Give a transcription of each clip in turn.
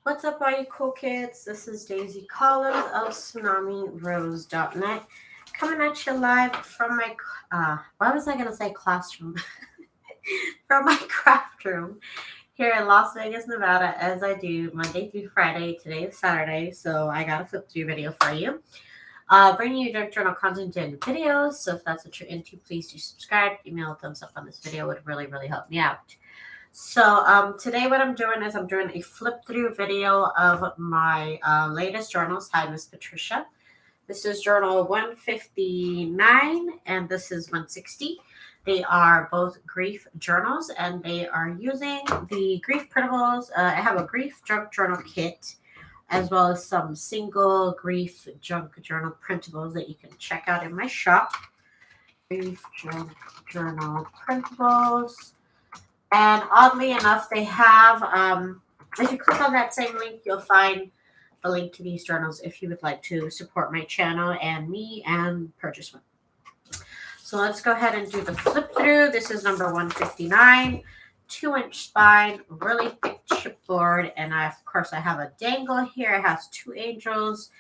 What's up, all you cool kids? This is Daisy Collins of TsunamiRose.net coming at you live from my, why was I going to say classroom? From my craft room here in Las Vegas, Nevada, as I do Monday through Friday. Today is Saturday, so I got a flip through video for you. Bringing you direct journal content and videos, so if that's what you're into, please do subscribe. Give me a thumbs up on this video. It would really, really help me out. So today what I'm doing is I'm doing a flip through video of my latest journals. Hi, Miss Patricia. This is journal 159 and this is 160. They are both grief journals and they are using the grief printables. I have a grief junk journal kit as well as some single grief junk journal printables that you can check out in my shop. Grief junk journal printables. And oddly enough, they have, if you click on that same link, you'll find the link to these journals if you would like to support my channel and me and purchase one. So let's go ahead and do the flip through. This is number 159, 2-inch spine, really thick chipboard. And of course, I have a dangle here. It has 2 angels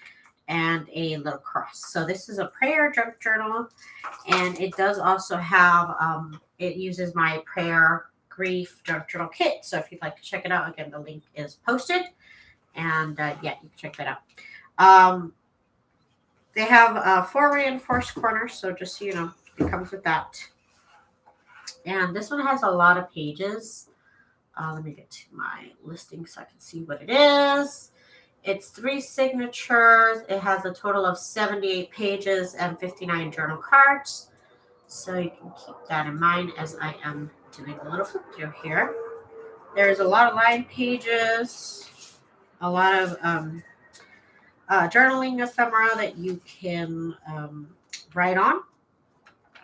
and a little cross. So this is a prayer junk journal. And it does also have, it uses my prayer grief junk journal kit. So if you'd like to check it out, again, the link is posted. And yeah, you can check that out. They have 4 reinforced corners. So just so you know, it comes with that. And this one has a lot of pages. Let me get to my listing so I can see what it is. It's 3 signatures. It has a total of 78 pages and 59 journal cards. So you can keep that in mind as I am doing a little flip through here. There's a lot of line pages, a lot of journaling ephemera that you can write on,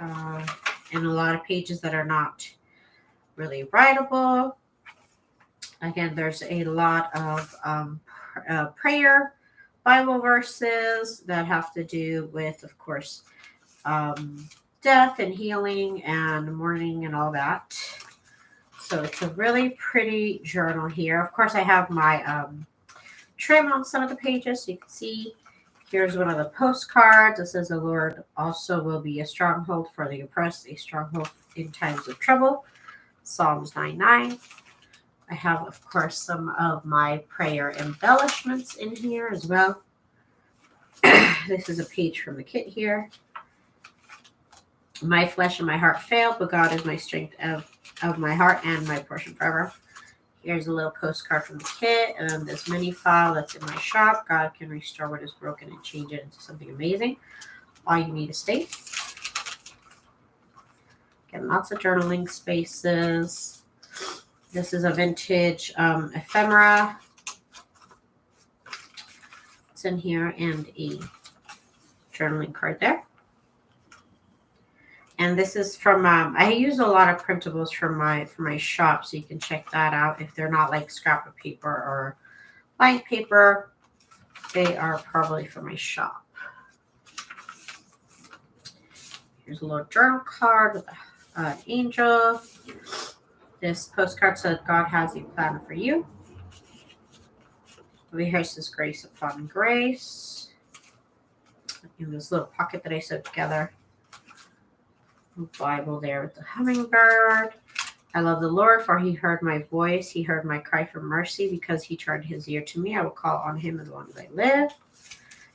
and a lot of pages that are not really writable. Again, there's a lot of prayer Bible verses that have to do with, of course, death and healing and mourning and all that. So it's a really pretty journal here. Of course, I have my trim on some of the pages so you can see. Here's one of the postcards. It says, "The Lord also will be a stronghold for the oppressed, a stronghold in times of trouble." Psalms 9:9. I have, of course, some of my prayer embellishments in here as well. This is a page from the kit here. "My flesh and my heart failed, but God is my strength of my heart and my portion forever." Here's a little postcard from the kit, and then this mini file that's in my shop. God can restore what is broken and change it into something amazing. All you need is space. Again, lots of journaling spaces. This is a vintage ephemera. It's in here, and a journaling card there. And this is from, I use a lot of printables for my shop, so you can check that out. If they're not like scrap of paper or lined paper, they are probably for my shop. Here's a little journal card with an angel. This postcard said, "God has a plan for you." Over here says, "Grace upon grace." In this little pocket that I sewed together. Bible there with the hummingbird. "I love the Lord, for he heard my voice. He heard my cry for mercy. Because he turned his ear to me, I will call on him as long as I live."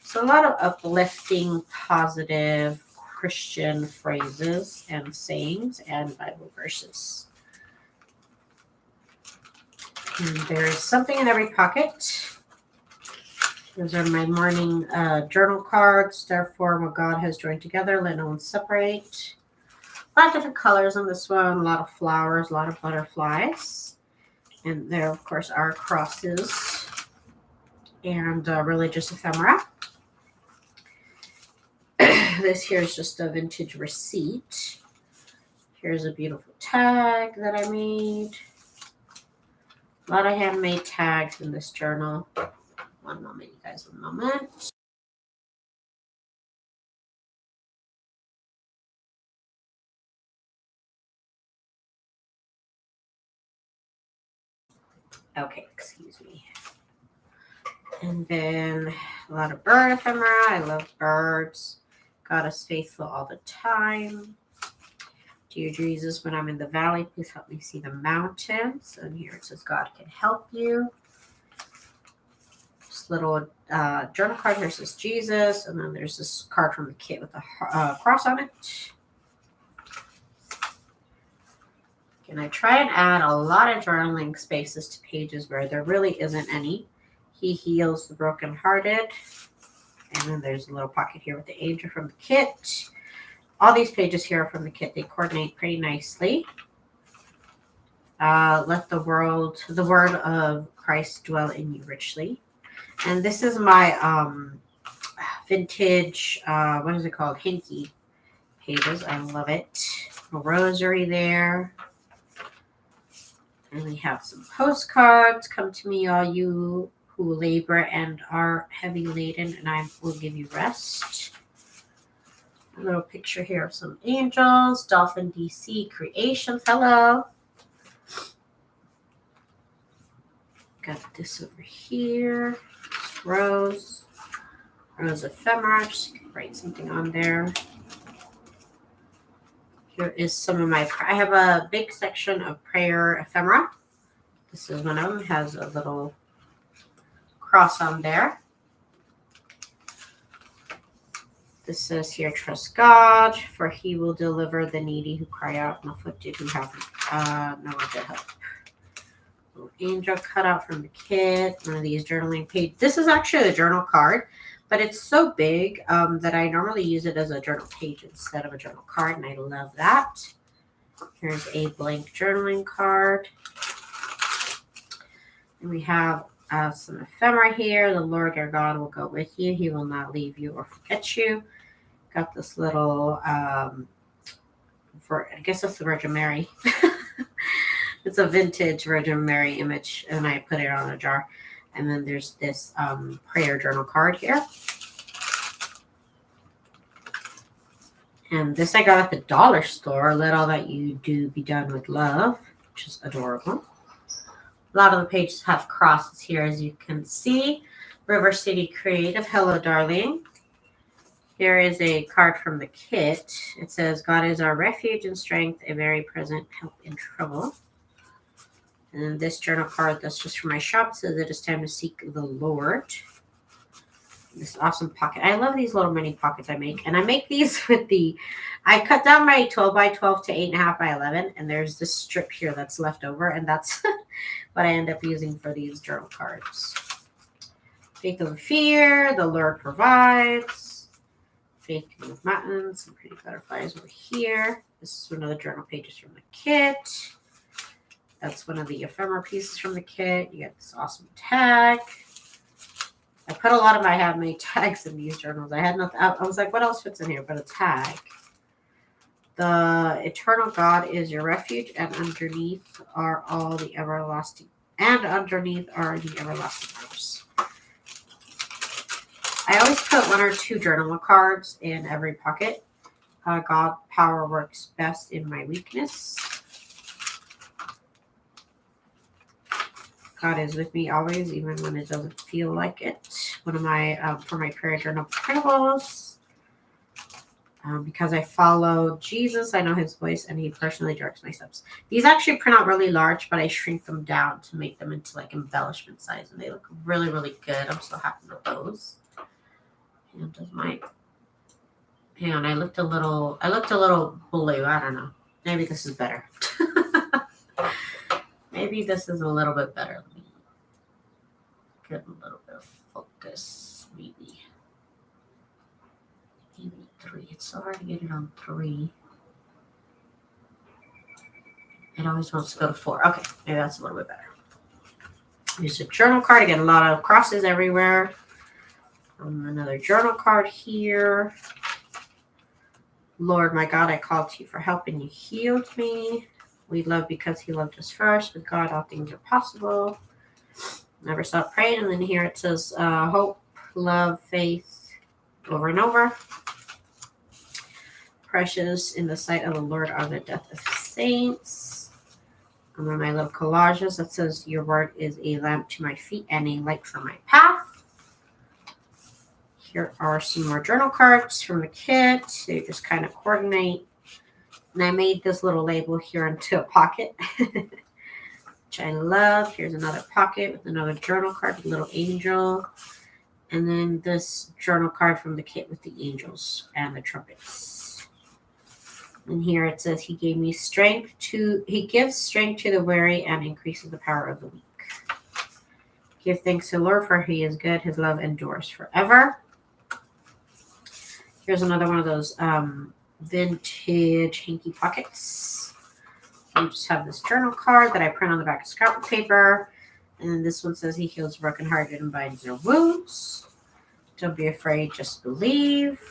So a lot of uplifting, positive Christian phrases and sayings and Bible verses. And there is something in every pocket. Those are my morning journal cards. "Therefore, what God has joined together, let no one separate." A lot of different colors on this one, a lot of flowers, a lot of butterflies. And there, of course, are crosses and religious ephemera. This here is just a vintage receipt. Here's a beautiful tag that I made. A lot of handmade tags in this journal. One moment, you guys, one moment. Okay, excuse me. And then a lot of bird ephemera. I love birds. God is faithful all the time. Dear Jesus, when I'm in the valley, please help me see the mountains. And here it says, God can help you. This little journal card here says Jesus. And then there's this card from the kit with a cross on it. And I try and add a lot of journaling spaces to pages where there really isn't any. He heals the brokenhearted. And then there's a little pocket here with the angel from the kit. All these pages here are from the kit. They coordinate pretty nicely. Let the word of Christ dwell in you richly. And this is my vintage, what is it called? Hanky pages. I love it. A rosary there. And we have some postcards. Come to me, all you who labor and are heavy laden, and I will give you rest. A little picture here of some angels. Dolphin DC Creations. Hello. Got this over here. Rose ephemera. Just write something on there. Here is some of my, I have a big section of prayer ephemera. This is one of them. It has a little cross on there. This says here, trust God, for he will deliver the needy who cry out and afflicted who have no one to help. Little angel cut out from the kit. One of these journaling pages. This is actually a journal card, but it's so big that I normally use it as a journal page instead of a journal card, and I love that. Here's a blank journaling card. And we have some ephemera here. The Lord your God will go with you. He will not leave you or forget you. Got this little, I guess that's the Virgin Mary. It's a vintage Virgin Mary image, and I put it on a jar. And then there's this prayer journal card here. And this I got at the dollar store. Let all that you do be done with love, which is adorable. A lot of the pages have crosses here, as you can see. River City Creative. Hello, darling. Here is a card from the kit. It says, God is our refuge and strength, a very present help in trouble. And then this journal card that's just for my shop says it is time to seek the Lord. This awesome pocket. I love these little mini pockets I make. And I make these with I cut down my 12 by 12 to 8.5 by 11. And there's this strip here that's left over. And that's what I end up using for these journal cards. Faith over fear. The Lord provides. Faith can move mountains. Some pretty butterflies over here. This is one of the journal pages from the kit. That's one of the ephemera pieces from the kit. You get this awesome tag. I put a lot of my handmade tags in these journals. I had nothing. I was like, what else fits in here but a tag? The eternal God is your refuge, and underneath are the everlasting arms. I always put 1 or 2 journal cards in every pocket. God power works best in my weakness. God is with me always, even when it doesn't feel like it. One of my, for my prayer journal printables. Because I follow Jesus, I know his voice, and he personally directs my steps. These actually print out really large, but I shrink them down to make them into like embellishment size, and they look really, really good. I'm so happy with those. And does my, hang on, I looked a little blue. I don't know. Maybe this is better. Maybe this is a little bit better. Let me get a little bit of focus. Maybe 3. It's so hard to get it on 3. It always wants to go to 4. Okay, maybe that's a little bit better. Here's a journal card. Again, a lot of crosses everywhere. Another journal card here. Lord, my God, I called to you for help, and you healed me. We love because he loved us first. With God, all things are possible. Never stop praying. And then here it says hope, love, faith, over and over. Precious in the sight of the Lord are the death of saints. And then my little collages that says your word is a lamp to my feet and a light for my path. Here are some more journal cards from the kit. They just kind of coordinate. And I made this little label here into a pocket, which I love. Here's another pocket with another journal card with a little angel. And then this journal card from the kit with the angels and the trumpets. And here it says, he gives strength to the weary and increases the power of the weak. Give thanks to the Lord, for he is good. His love endures forever. Here's another one of those vintage hanky pockets. You just have this journal card that I print on the back of scrapbook paper. And then this one says, he heals the brokenhearted and binds their wounds. Don't be afraid, just believe.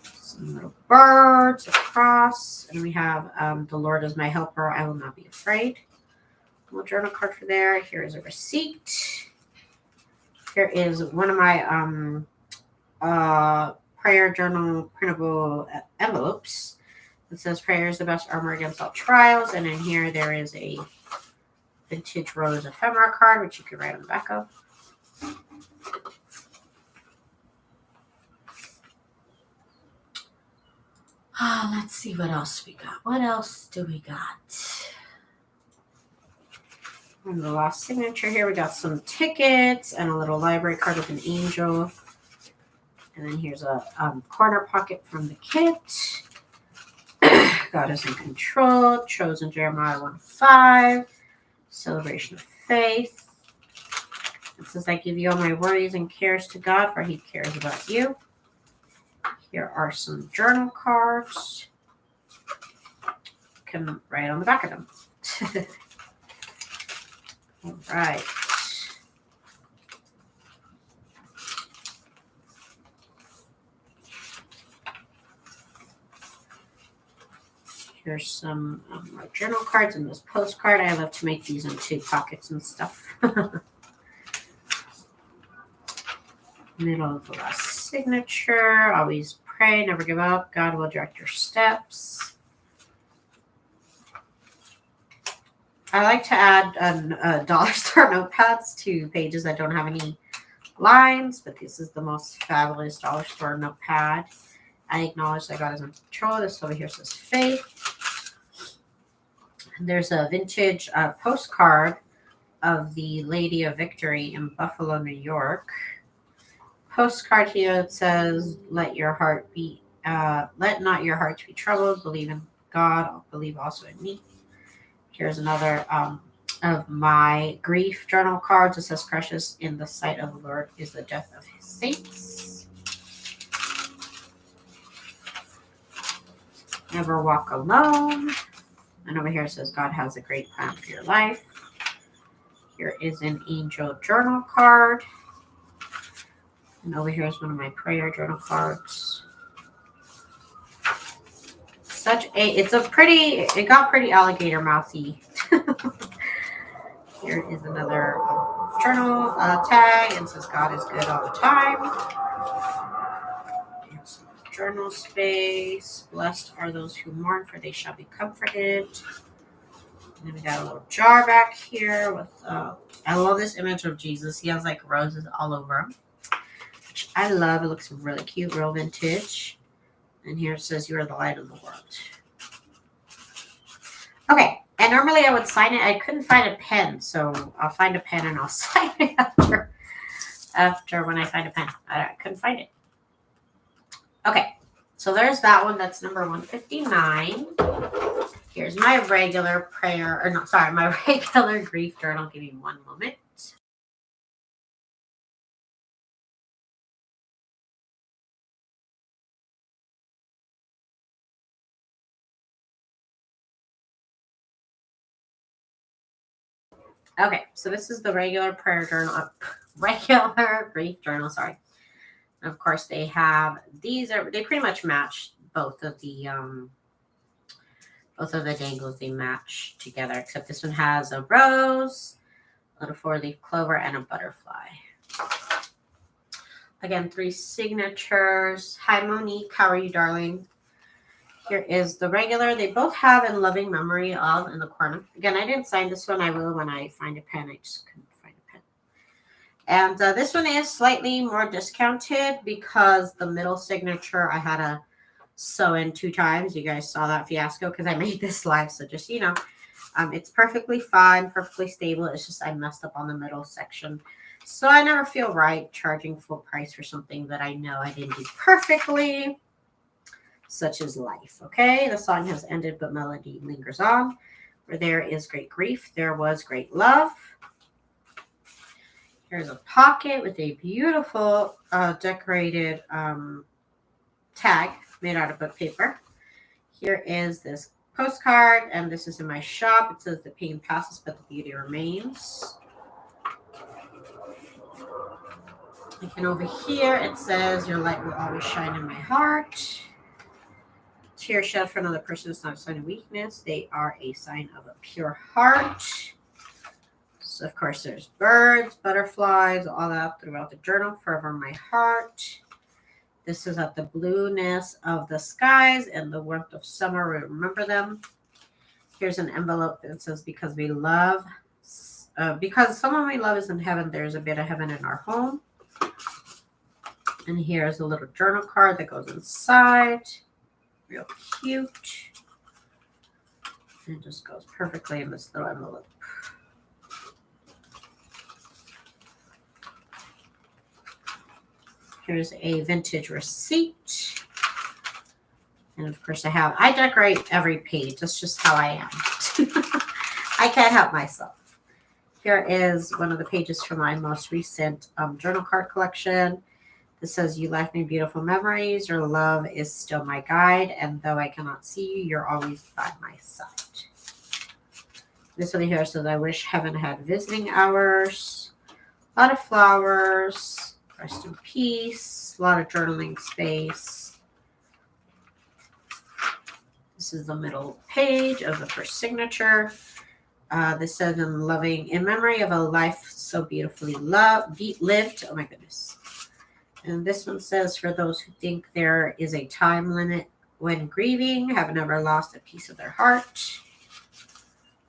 Some little birds, a cross. And we have the Lord is my helper. I will not be afraid. A little journal card for there. Here is a receipt. Here is one of my prayer journal printable envelopes. It says prayer is the best armor against all trials. And in here there is a vintage rose ephemera card, which you can write on the back of. Let's see what else we got. What else do we got? And the last signature here, we got some tickets and a little library card with an angel. And then here's a corner pocket from the kit. God is in control. Chosen Jeremiah 1:5. Celebration of faith. It says, I give you all my worries and cares to God, for he cares about you. Here are some journal cards. You can write on the back of them. All right. Here's some more journal cards and this postcard. I love to make these into pockets and stuff. Middle of the last signature. Always pray, never give up. God will direct your steps. I like to add dollar store notepads to pages that don't have any lines, but this is the most fabulous dollar store notepad. I acknowledge that God is in control. This over here says faith. And there's a vintage postcard of the Lady of Victory in Buffalo, New York. Postcard here, it says, let not your hearts be troubled. Believe in God. Believe also in me. Here's another of my grief journal cards. It says, precious in the sight of the Lord is the death of his saints. Never walk alone. And over here it says, God has a great plan for your life. Here is an angel journal card. And over here is one of my prayer journal cards. It got pretty alligator mouthy. Here is another journal tag, and it says God is good all the time. Here's some journal space. Blessed are those who mourn, for they shall be comforted. And then we got a little jar back here with, I love this image of Jesus. He has like roses all over him, which I love. It looks really cute, real vintage. And here it says, you are the light of the world. Okay, and normally I would sign it. I couldn't find a pen, so I'll find a pen and I'll sign it after when I find a pen. I couldn't find it. Okay, so there's that one. That's number 159. Here's my regular my regular grief journal. Give me one moment. Okay, so this is the regular regular grief journal, sorry. And of course they have, they pretty much match both of the dangles, they match together, except this one has a rose, a little 4-leaf clover, and a butterfly. Again, 3 signatures. Hi Monique, how are you, darling? Here is the regular. They both have in loving memory of in the corner. Again, I didn't sign this one. I will when I find a pen. I just couldn't find a pen. And this one is slightly more discounted because the middle signature I had to sew in 2 times. You guys saw that fiasco because I made this live. So just, it's perfectly fine, perfectly stable. It's just I messed up on the middle section. So I never feel right charging full price for something that I know I didn't do perfectly. Such is life, okay? The song has ended, but melody lingers on. Where there is great grief, there was great love. Here's a pocket with a beautiful decorated tag made out of book paper. Here is this postcard, and this is in my shop. It says the pain passes, but the beauty remains. And over here, it says your light will always shine in my heart. Tears shed for another person is not a sign of weakness. They are a sign of a pure heart. So, of course, there's birds, butterflies, all that throughout the journal. Forever in my heart. This is at the blueness of the skies and the warmth of summer. We remember them. Here's an envelope that says, because we love, because someone we love is in heaven, there's a bit of heaven in our home. And here's a little journal card that goes inside. Real cute. And it just goes perfectly in this little envelope. Here's a vintage receipt. And of course I decorate every page. That's just how I am. I can't help myself. Here is one of the pages from my most recent journal card collection. This says, you left me beautiful memories. Your love is still my guide. And though I cannot see you, you're always by my side. This one here says, I wish heaven had visiting hours. A lot of flowers. Rest in peace. A lot of journaling space. This is the middle page of the first signature. This says, in memory of a life so beautifully lived. Oh my goodness. And this one says, for those who think there is a time limit when grieving, have never lost a piece of their heart.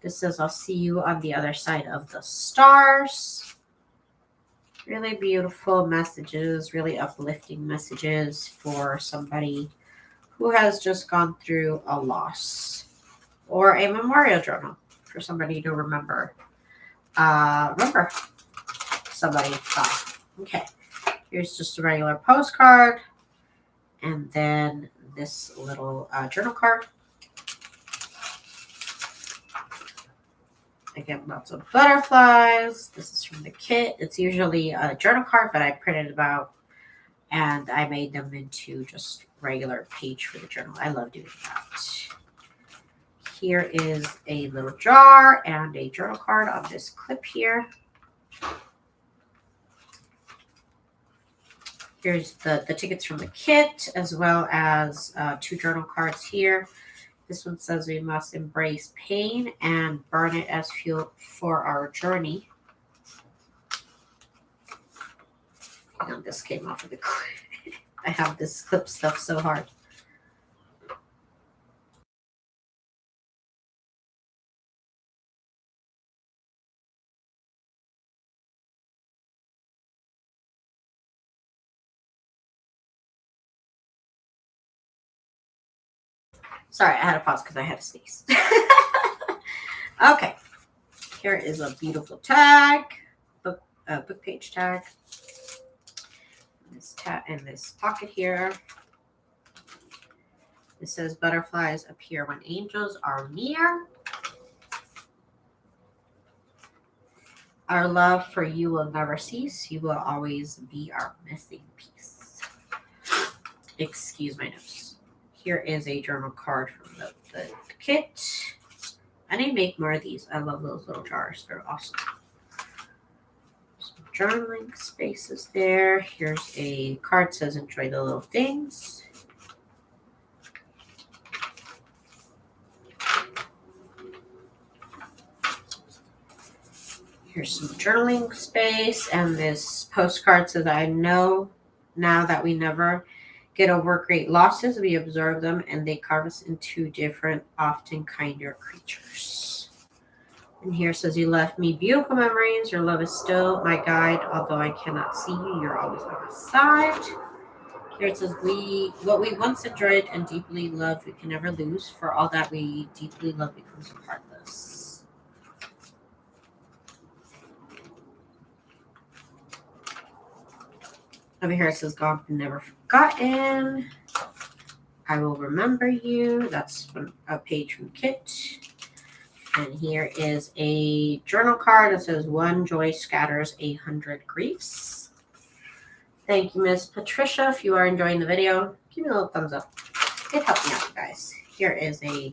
This says, I'll see you on the other side of the stars. Really beautiful messages, really uplifting messages for somebody who has just gone through a loss. Or a memorial journal for somebody to remember. Somebody thought. Okay. Here's just a regular postcard. And then this little journal card. Again, lots of butterflies. This is from the kit. It's usually a journal card, but I printed them out. And I made them into just regular page for the journal. I love doing that. Here is a little jar and a journal card on this clip here. Here's the tickets from the kit, as well as 2 journal cards here. This one says we must embrace pain and burn it as fuel for our journey. And this came off of the clip. I have this clip stuff so hard. Sorry, I had to pause because I had to sneeze. Okay. Here is a beautiful tag, book page tag. This tag and this pocket here. It says, butterflies appear when angels are near. Our love for you will never cease. You will always be our missing piece. Excuse my nose. Here is a journal card from the kit. I need to make more of these. I love those little jars. They're awesome. Some journaling spaces there. Here's a card that says, enjoy the little things. Here's some journaling space. And this postcard says, I know now that we never get over great losses, we observe them and they carve us into different, often kinder creatures. And here says, you left me beautiful memories. Your love is still my guide. Although I cannot see you, you're always by my side. Here it says, what we once enjoyed and deeply loved, we can never lose. For all that we deeply love becomes a part of us. Over here it says, God never forgotten. I will remember you. That's from a page from Kit. And here is a journal card that says, one joy scatters 100 griefs. Thank you, Miss Patricia. If you are enjoying the video, give me a little thumbs up. It helped me out, guys. Here is a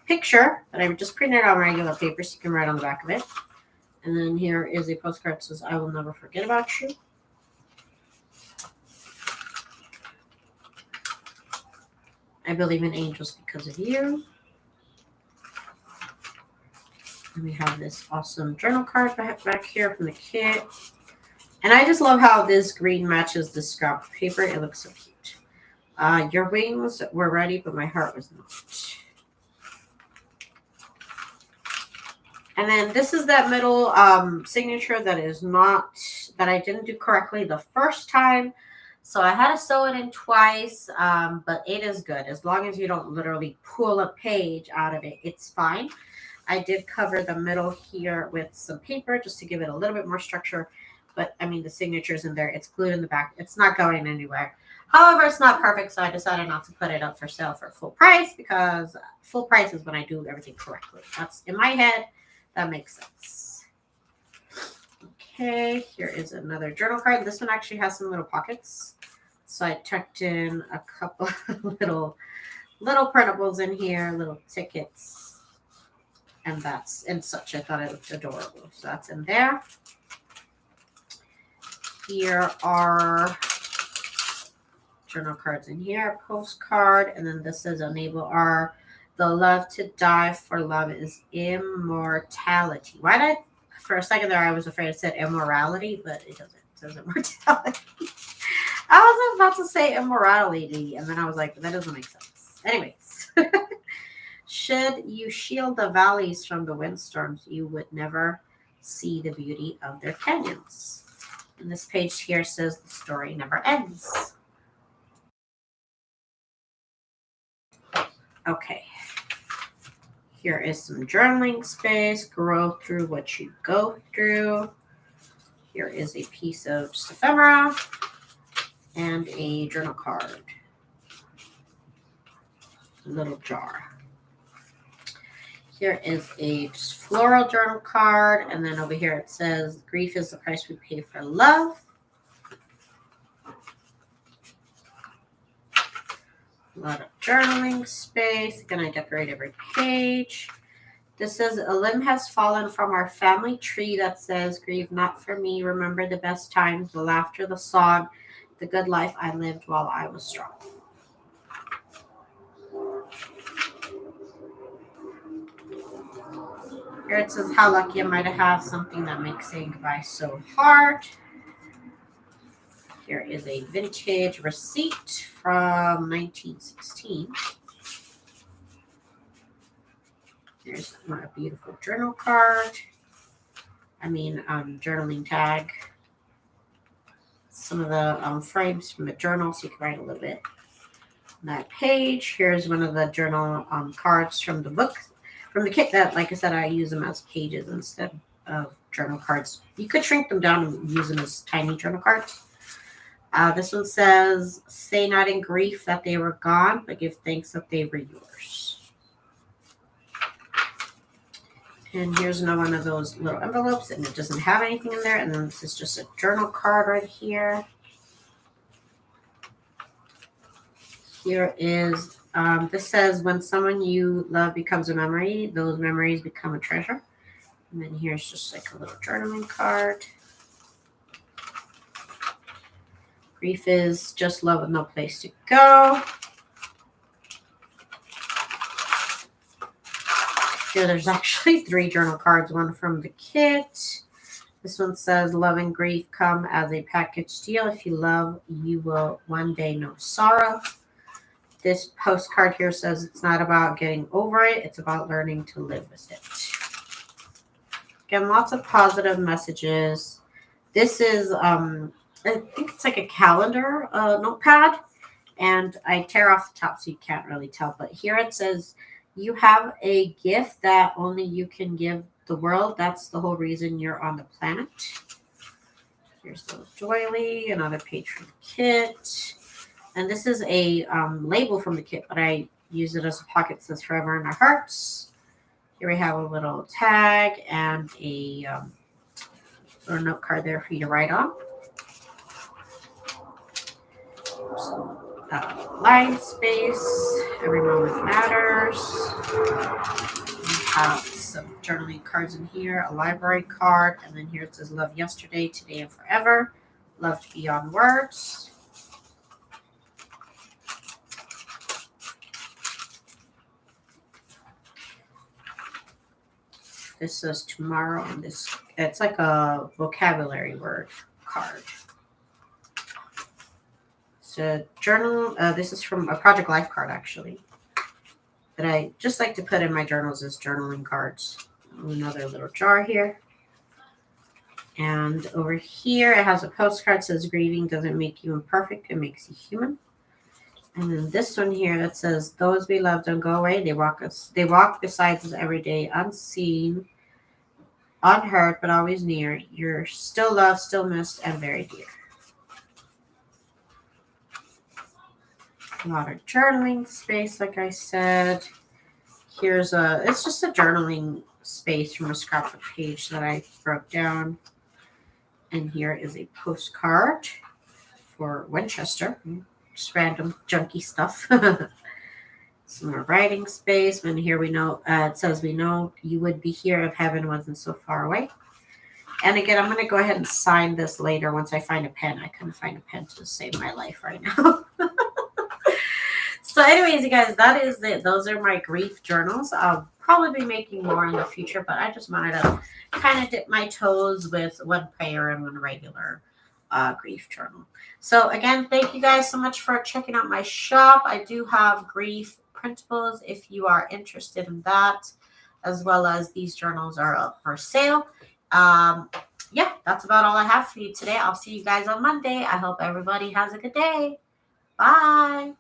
picture that I just printed on regular paper so you can write on the back of it. And then here is a postcard that says, I will never forget about you. I believe in angels because of you. And we have this awesome journal card back here from the kit. And I just love how this green matches the scrap paper. It looks so cute. Your wings were ready, but my heart was not. And then this is that middle signature that is not, that I didn't do correctly the first time. So I had to sew it in twice, but it is good. As long as you don't literally pull a page out of it, it's fine. I did cover the middle here with some paper just to give it a little bit more structure. But, I mean, the signature's in there. It's glued in the back. It's not going anywhere. However, it's not perfect, so I decided not to put it up for sale for full price because full price is when I do everything correctly. That's in my head. That makes sense. Okay, here is another journal card. This one actually has some little pockets. So I tucked in a couple of little printables in here, little tickets. And that's and such. I thought it looked adorable. So that's in there. Here are journal cards in here, postcard, and then this says enable our the love to die for love is immortality. Why did for a second there I was afraid it said immorality, but it doesn't. It says immortality. I was about to say immorality, and then I was like, that doesn't make sense. Anyways. Should you shield the valleys from the windstorms, you would never see the beauty of their canyons. And this page here says the story never ends. Okay. Here is some journaling space. Grow through what you go through. Here is a piece of just ephemera and a journal card. A little jar. Here is a just floral journal card. And then over here it says, grief is the price we pay for love. A lot of journaling space. Gonna decorate every page. This says, a limb has fallen from our family tree that says, grieve not for me. Remember the best times, the laughter, the song, the good life I lived while I was strong. Here it says, how lucky am I to have something that makes saying goodbye so hard. Here is a vintage receipt from 1916. Here's my beautiful journal card. Journaling tag. Some of the frames from the journal, so you can write a little bit on that page. Here's one of the journal cards from the book. From the kit that, like I said, I use them as pages instead of journal cards. You could shrink them down and use them as tiny journal cards. This one says, say not in grief that they were gone, but give thanks that they were yours. And here's another one of those little envelopes, and it doesn't have anything in there. And then this is just a journal card right here. Here is, this says, when someone you love becomes a memory, those memories become a treasure. And then here's just like a little journaling card. Grief is just love with no place to go. Here there's actually 3 journal cards, one from the kit. This one says, love and grief come as a package deal. If you love, you will one day know sorrow. This postcard here says it's not about getting over it. It's about learning to live with it. Again, lots of positive messages. This is, I think it's like a calendar notepad, and I tear off the top so you can't really tell. But here it says, you have a gift that only you can give the world. That's the whole reason you're on the planet. Here's the doily, another page from the kit. And this is a label from the kit, but I use it as a pocket. It says Forever in Our Hearts. Here we have a little tag and a little note card there for you to write on. Some line space. Every moment matters. We have some journaling cards in here, a library card, and then here it says love yesterday, today, and forever. Loved beyond words. This says tomorrow, and this, it's like a vocabulary word card. So journal, this is from a Project Life card actually, that I just like to put in my journals as journaling cards. Another little jar here. And over here it has a postcard that says grieving doesn't make you imperfect, it makes you human. And then this one here that says, those we love don't go away. They walk beside us every day, unseen, unheard, but always near. You're still loved, still missed, and very dear. A lot of journaling space, like I said. Here's it's just a journaling space from a scrapbook page that I broke down. And here is a postcard for Winchester. Just random junky stuff. Some more writing space. And here we know, it says, we know you would be here if heaven wasn't so far away. And again, I'm going to go ahead and sign this later once I find a pen. I couldn't find a pen to save my life right now. So anyways, you guys, that is it. Those are my grief journals. I'll probably be making more in the future, but I just wanted to kind of dip my toes with one prayer and one regular grief journal. So again, thank you guys so much for checking out my shop. I do have grief printables if you are interested in that, as well as these journals are up for sale. Yeah, that's about all I have for you today. I'll see you guys on Monday. I hope everybody has a good day. Bye.